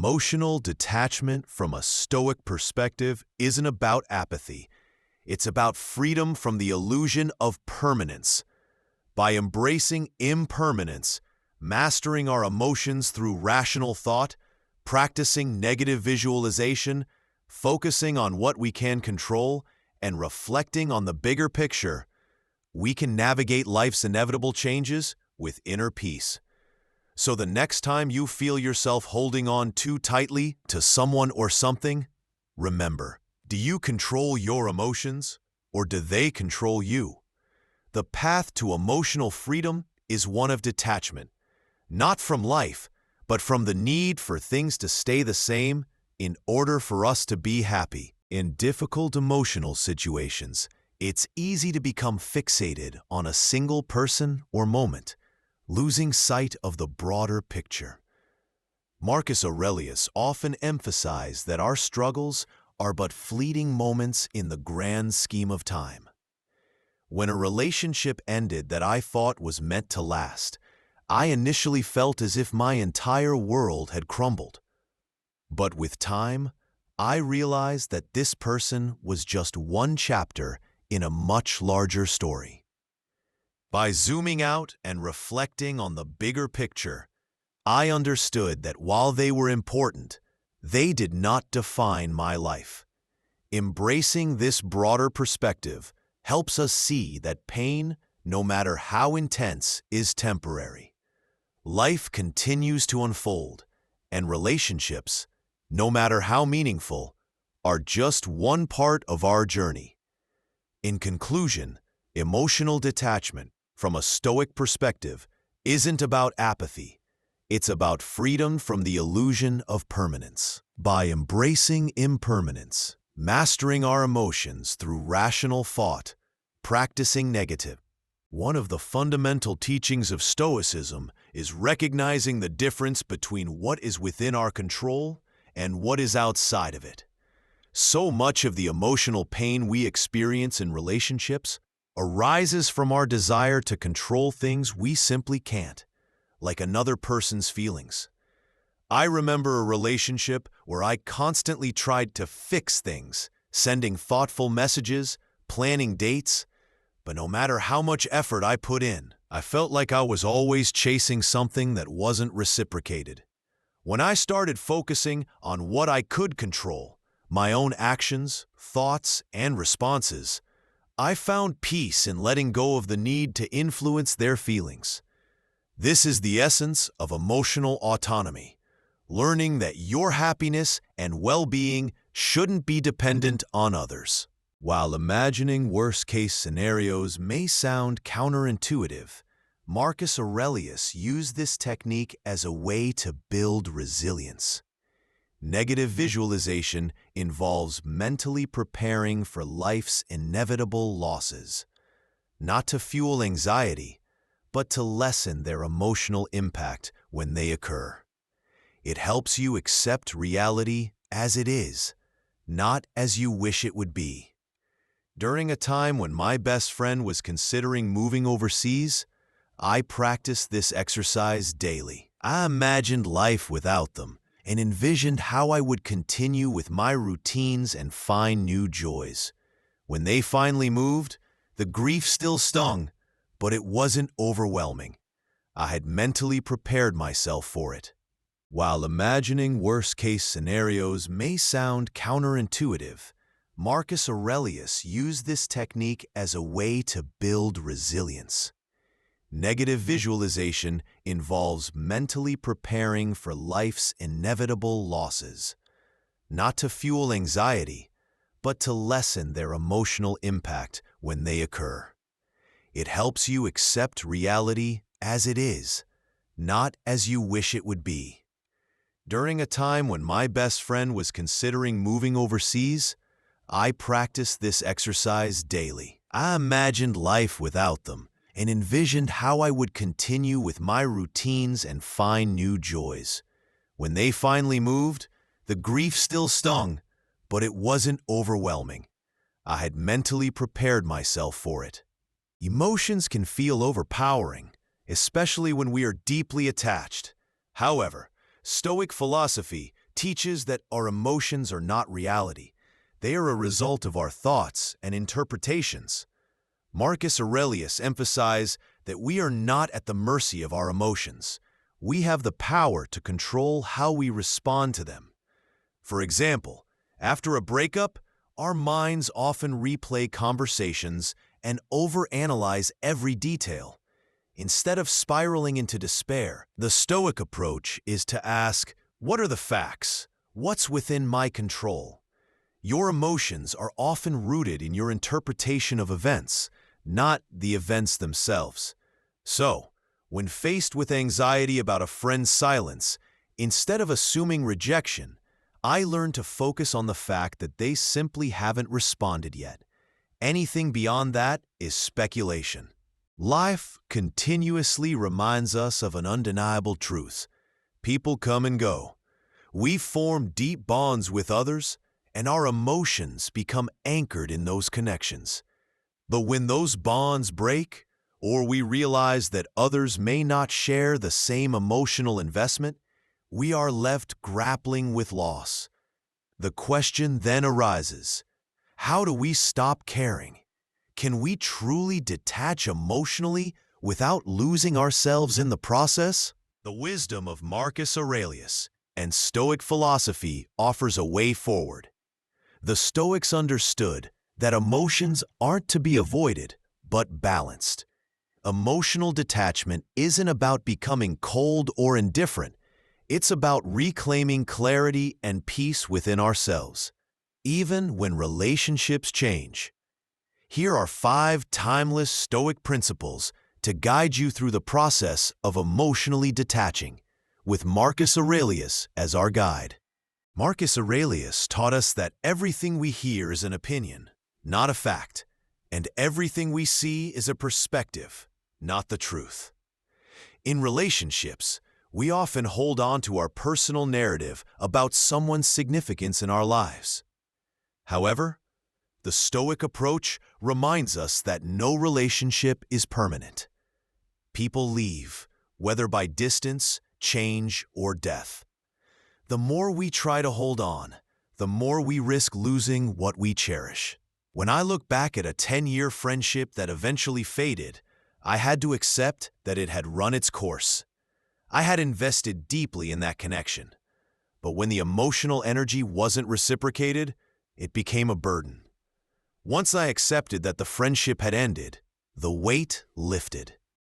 Emotional detachment from a Stoic perspective isn't about apathy. It's about freedom from the illusion of permanence. By embracing impermanence, mastering our emotions through rational thought, practicing negative visualization, focusing on what we can control, and reflecting on the bigger picture, we can navigate life's inevitable changes with inner peace. So the next time you feel yourself holding on too tightly to someone or something, remember, do you control your emotions, or do they control you? The path to emotional freedom is one of detachment, not from life, but from the need for things to stay the same in order for us to be happy. In difficult emotional situations, it's easy to become fixated on a single person or moment, losing sight of the broader picture. Marcus Aurelius often emphasized that our struggles are but fleeting moments in the grand scheme of time. When a relationship ended that I thought was meant to last, I initially felt as if my entire world had crumbled. But with time, I realized that this person was just one chapter in a much larger story. By zooming out and reflecting on the bigger picture, I understood that while they were important, they did not define my life. Embracing this broader perspective helps us see that pain, no matter how intense, is temporary. Life continues to unfold, and relationships, no matter how meaningful, are just one part of our journey. In conclusion, emotional detachment from a Stoic perspective isn't about apathy. It's about freedom from the illusion of permanence. By embracing impermanence, mastering our emotions through rational thought, practicing negative. One of the fundamental teachings of Stoicism is recognizing the difference between what is within our control and what is outside of it. So much of the emotional pain we experience in relationships arises from our desire to control things we simply can't, like another person's feelings. I remember a relationship where I constantly tried to fix things, sending thoughtful messages, planning dates, but no matter how much effort I put in, I felt like I was always chasing something that wasn't reciprocated. When I started focusing on what I could control, my own actions, thoughts, and responses, I found peace in letting go of the need to influence their feelings. This is the essence of emotional autonomy, learning that your happiness and well-being shouldn't be dependent on others. While imagining worst-case scenarios may sound counterintuitive, Marcus Aurelius used this technique as a way to build resilience. Negative visualization involves mentally preparing for life's inevitable losses, not to fuel anxiety, but to lessen their emotional impact when they occur. It helps you accept reality as it is, not as you wish it would be. During a time when my best friend was considering moving overseas, I practiced this exercise daily. I imagined life without them and envisioned how I would continue with my routines and find new joys. When they finally moved, the grief still stung, but it wasn't overwhelming. I had mentally prepared myself for it. While imagining worst-case scenarios may sound counterintuitive, Marcus Aurelius used this technique as a way to build resilience. Negative visualization involves mentally preparing for life's inevitable losses, not to fuel anxiety, but to lessen their emotional impact when they occur. It helps you accept reality as it is, not as you wish it would be. During a time when my best friend was considering moving overseas, I practiced this exercise daily. I imagined life without them and envisioned how I would continue with my routines and find new joys. When they finally moved, the grief still stung, but it wasn't overwhelming. I had mentally prepared myself for it. Emotions can feel overpowering, especially when we are deeply attached. However, Stoic philosophy teaches that our emotions are not reality. They are a result of our thoughts and interpretations. Marcus Aurelius emphasized that we are not at the mercy of our emotions. We have the power to control how we respond to them. For example, after a breakup, our minds often replay conversations and overanalyze every detail. Instead of spiraling into despair, the Stoic approach is to ask, what are the facts? What's within my control? Your emotions are often rooted in your interpretation of events, not the events themselves. So, when faced with anxiety about a friend's silence, instead of assuming rejection, I learned to focus on the fact that they simply haven't responded yet. Anything beyond that is speculation. Life continuously reminds us of an undeniable truth. People come and go. We form deep bonds with others, and our emotions become anchored in those connections. But when those bonds break, or we realize that others may not share the same emotional investment, we are left grappling with loss. The question then arises, how do we stop caring? Can we truly detach emotionally without losing ourselves in the process? The wisdom of Marcus Aurelius and Stoic philosophy offers a way forward. The Stoics understood that emotions aren't to be avoided, but balanced. Emotional detachment isn't about becoming cold or indifferent. It's about reclaiming clarity and peace within ourselves, even when relationships change. Here are 5 timeless Stoic principles to guide you through the process of emotionally detaching, with Marcus Aurelius as our guide. Marcus Aurelius taught us that everything we hear is an opinion, not a fact, and everything we see is a perspective, not the truth. In relationships, we often hold on to our personal narrative about someone's significance in our lives. However, the Stoic approach reminds us that no relationship is permanent. People leave, whether by distance, change, or death. The more we try to hold on, the more we risk losing what we cherish. When I look back at a 10-year friendship that eventually faded, I had to accept that it had run its course. I had invested deeply in that connection. But when the emotional energy wasn't reciprocated, it became a burden. Once I accepted that the friendship had ended, the weight lifted.